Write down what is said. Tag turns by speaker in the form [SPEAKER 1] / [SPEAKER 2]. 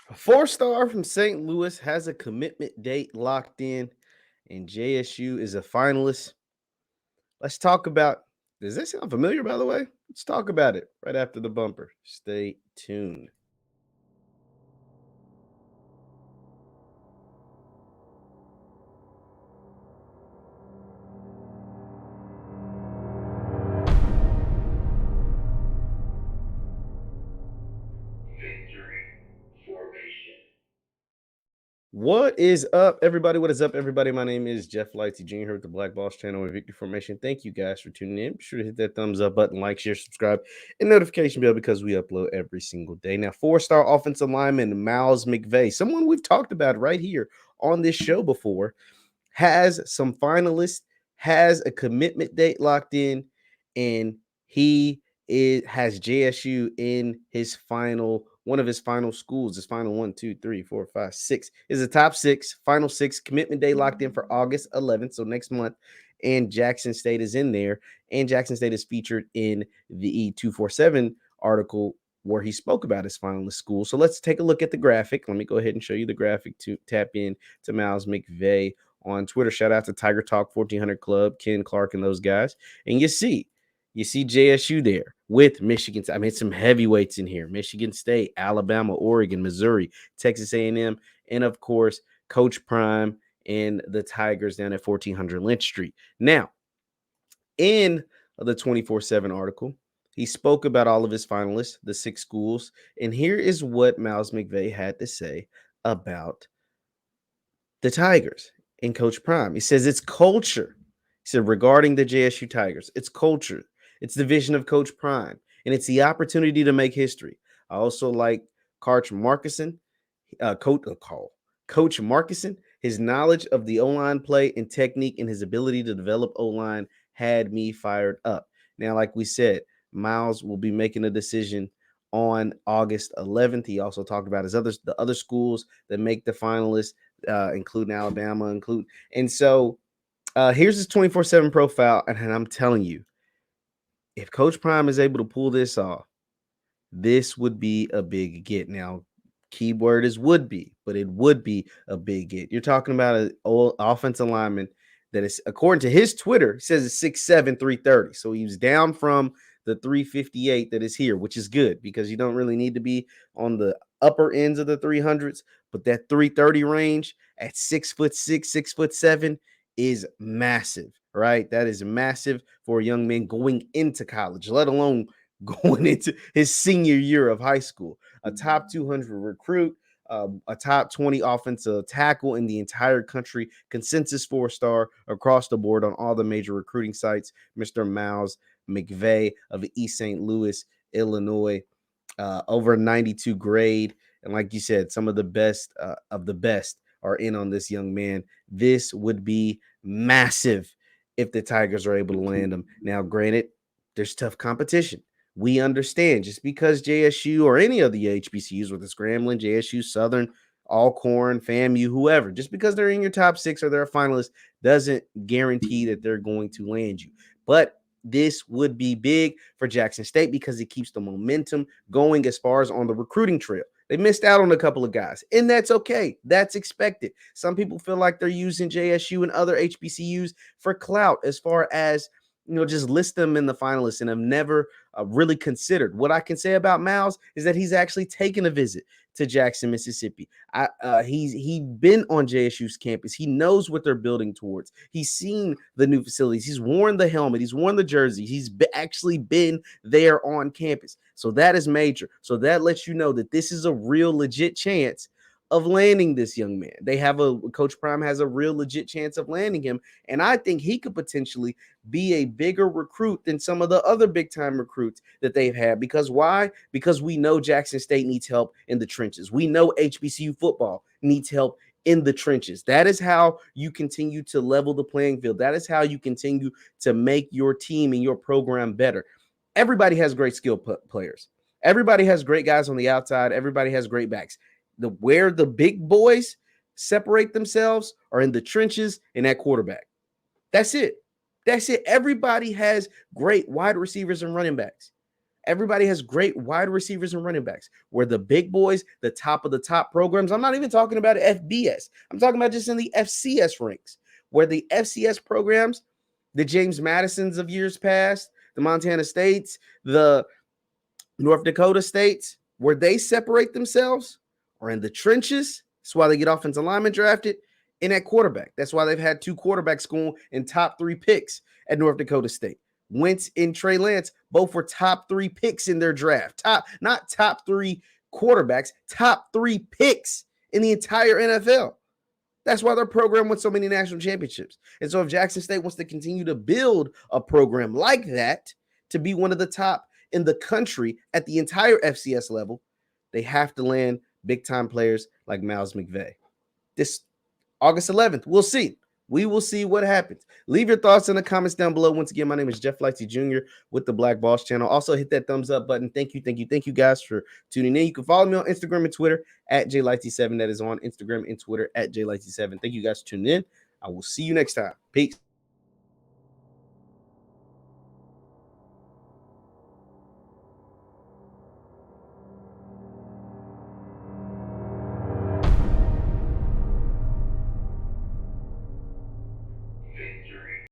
[SPEAKER 1] A four-star from St. Louis has a commitment date locked in, and JSU is a finalist. Let's talk about. Does this sound familiar, by the way? Let's talk about it right after the bumper. Stay tuned. What is up, everybody? What is up, everybody? My name is JeffLightsYJr here with the Black Boss channel and Victory Formation. Thank you guys for tuning in. Be sure to hit that thumbs up button, like, share, subscribe, and notification bell because we upload every single day. Now, four-star offensive lineman Miles McVay, someone we've talked about right here on this show before, has some finalists, has a commitment date locked in, and has JSU in his final one of his final schools. His final 1, 2, 3, 4, 5, 6 is a top six, final six commitment day locked in for August 11th, so next month. And Jackson State is in there, and Jackson State is featured in the E247 article where he spoke about his finalist school. So let's take a look at the graphic. Let me go ahead and show you the graphic to tap in to Miles McVay on Twitter. Shout out to Tiger Talk 1400 Club, Ken Clark, and those guys. And you see JSU there with Michigan. I mean, some heavyweights in here: Michigan State, Alabama, Oregon, Missouri, Texas A&M, and of course, Coach Prime and the Tigers down at 1400 Lynch Street. Now, in the 24/7 article, he spoke about all of his finalists, the six schools, and here is what Miles McVay had to say about the Tigers and Coach Prime. He says it's culture. He said regarding the JSU Tigers, it's culture. It's the vision of Coach Prime, and it's the opportunity to make history. I also like Coach Markison, Coach Markison. His knowledge of the O-line play and technique and his ability to develop O-line had me fired up. Now, like we said, Miles will be making a decision on August 11th. He also talked about the other schools that make the finalists, including Alabama, and so here's his 24/7 profile, and I'm telling you, if Coach Prime is able to pull this off, this would be a big get. Now, keyword is would be, but it would be a big get. You're talking about an old offensive lineman that is, according to his Twitter, says it's 6'7", 330. So he was down from the 358 that is here, which is good because you don't really need to be on the upper ends of the 300s, but that 330 range at 6'6", 6'7" is massive, right? That is massive for a young man going into college, let alone going into his senior year of high school. A top 200 recruit, a top 20 offensive tackle in the entire country, consensus four-star across the board on all the major recruiting sites. Mr. Miles McVay of East St. Louis, Illinois, over 92 grade. And like you said, some of the best are in on this young man. This would be massive if the Tigers are able to land him. Now, granted, there's tough competition. We understand just because JSU or any of the HBCUs with the Scramblin, JSU, Southern, Alcorn, FAMU, whoever, just because they're in your top six or they're a finalist doesn't guarantee that they're going to land you. But this would be big for Jackson State because it keeps the momentum going as far as on the recruiting trail. They missed out on a couple of guys, and that's okay. That's expected. Some people feel like they're using JSU and other HBCUs for clout as far as, just list them in the finalists, and I've never really considered. What I can say about Miles is that he's actually taken a visit to Jackson, Mississippi. He's been on JSU's campus. He knows what they're building towards. He's seen the new facilities. He's worn the helmet. He's worn the jersey. He's actually been there on campus. So that is major. So that lets you know that this is a real legit chance of landing this young man. Coach Prime has a real legit chance of landing him. And I think he could potentially be a bigger recruit than some of the other big time recruits that they've had. Because why? Because we know Jackson State needs help in the trenches. We know HBCU football needs help in the trenches. That is how you continue to level the playing field. That is how you continue to make your team and your program better. Everybody has great skill players. Everybody has great guys on the outside. Everybody has great backs. Where the big boys separate themselves are in the trenches and at quarterback. That's it. Everybody has great wide receivers and running backs. Everybody has great wide receivers and running backs. Where the big boys, the top of the top programs, I'm not even talking about FBS. I'm talking about just in the FCS ranks, where the FCS programs, the James Madisons of years past, the Montana States, the North Dakota States, where they separate themselves are in the trenches. That's why they get offensive linemen drafted. And at quarterback, that's why they've had 2 quarterbacks going in top 3 picks at North Dakota State. Wentz and Trey Lance both were top 3 picks in their draft. Not top 3 quarterbacks, top 3 picks in the entire NFL. That's why their program won so many national championships. And so if Jackson State wants to continue to build a program like that to be one of the top in the country at the entire FCS level, they have to land big-time players like Miles McVay. This August 11th, we'll see. We will see what happens. Leave your thoughts in the comments down below. Once again, my name is JeffLightsYJr. with the Black Boss channel. Also, hit that thumbs up button. Thank you guys for tuning in. You can follow me on Instagram and Twitter at JLightsy7. That is on Instagram and Twitter at JLightsy7. Thank you guys for tuning in. I will see you next time. Peace.